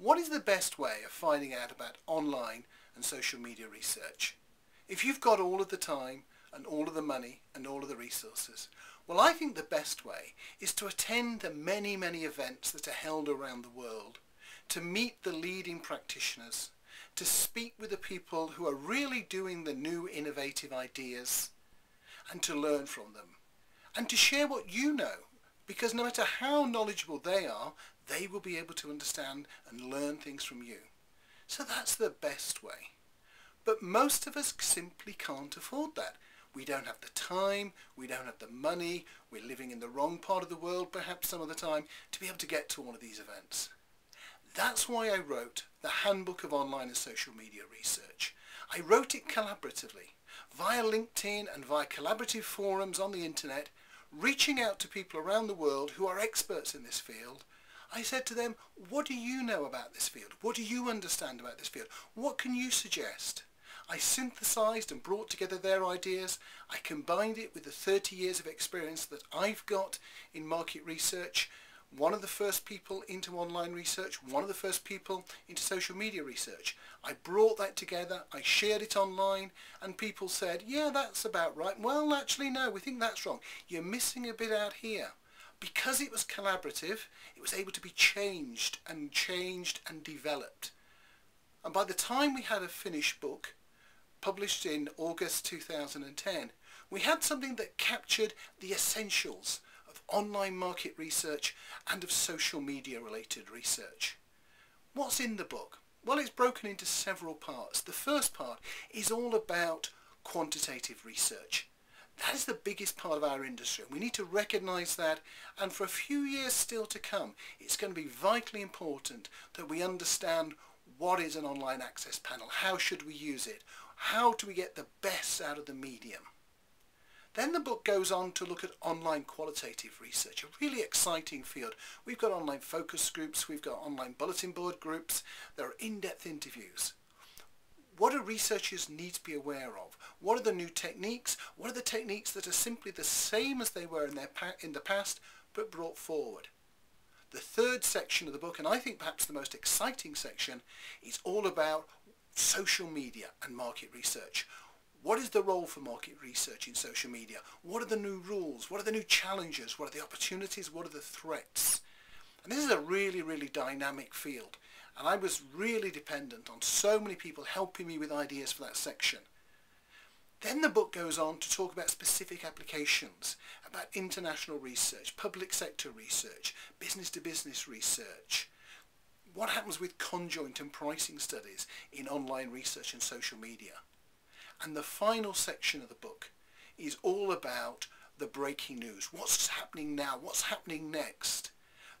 What is the best way of finding out about online and social media research? If you've got all of the time and all of the money and all of the resources, well, I think the best way is to attend the many events that are held around the world, to meet the leading practitioners, to speak with the people who are really doing the new innovative ideas, and to learn from them, and to share what you know, because no matter how knowledgeable they are, they will be able to understand and learn things from you. So that's the best way. But most of us simply can't afford that. We don't have the time, we don't have the money, we're living in the wrong part of the world perhaps some of the time to be able to get to all of these events. That's why I wrote the Handbook of Online and Social Media Research. I wrote it collaboratively, via LinkedIn and via collaborative forums on the internet, reaching out to people around the world who are experts in this field. I said to them, what do you know about this field? What do you understand about this field? What can you suggest? I synthesized and brought together their ideas. I combined it with the 30 years of experience that I've got in market research. One of the first people into online research, one of the first people into social media research. I brought that together, I shared it online, and people said, yeah, that's about right. Well, actually, no, we think that's wrong. You're missing a bit out here. Because it was collaborative, it was able to be changed and developed. And by the time we had a finished book, published in August 2010, we had something that captured the essentials of online market research and of social media related research. What's in the book? Well, it's broken into several parts. The first part is all about quantitative research. That is the biggest part of our industry. We need to recognise that, and for a few years still to come, it's going to be vitally important that we understand what is an online access panel, how should we use it, how do we get the best out of the medium. Then the book goes on to look at online qualitative research, a really exciting field. We've got online focus groups, we've got online bulletin board groups, there are in-depth interviews. What do researchers need to be aware of? What are the new techniques? What are the techniques that are simply the same as they were in the past but brought forward? The third section of the book, and I think perhaps the most exciting section, is all about social media and market research. What is the role for market research in social media? What are the new rules? What are the new challenges? What are the opportunities? What are the threats? And this is a really dynamic field. And I was really dependent on so many people helping me with ideas for that section. Then the book goes on to talk about specific applications, about international research, public sector research, business-to-business research. What happens with conjoint and pricing studies in online research and social media? And the final section of the book is all about the breaking news. What's happening now? What's happening next?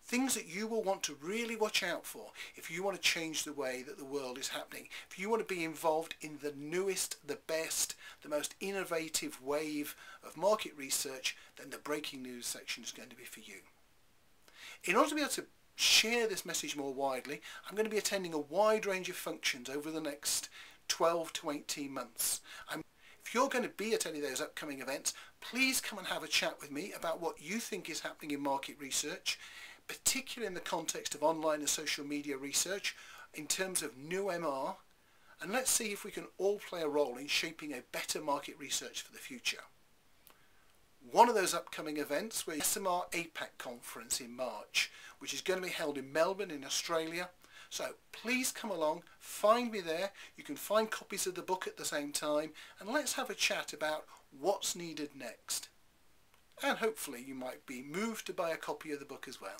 Things that you will want to really watch out for if you want to change the way that the world is happening. If you want to be involved in the newest, the best, the most innovative wave of market research, then the breaking news section is going to be for you. In order to be able to share this message more widely, I'm going to be attending a wide range of functions over the next 12 to 18 months. If you're going to be at any of those upcoming events, please come and have a chat with me about what you think is happening in market research, particularly in the context of online and social media research, in terms of new MR, and let's see if we can all play a role in shaping a better market research for the future. One of those upcoming events was the HOSMR APAC conference in March, which is going to be held in Melbourne in Australia. So please come along, find me there. You can find copies of the book at the same time, and let's have a chat about what's needed next. And hopefully you might be moved to buy a copy of the book as well.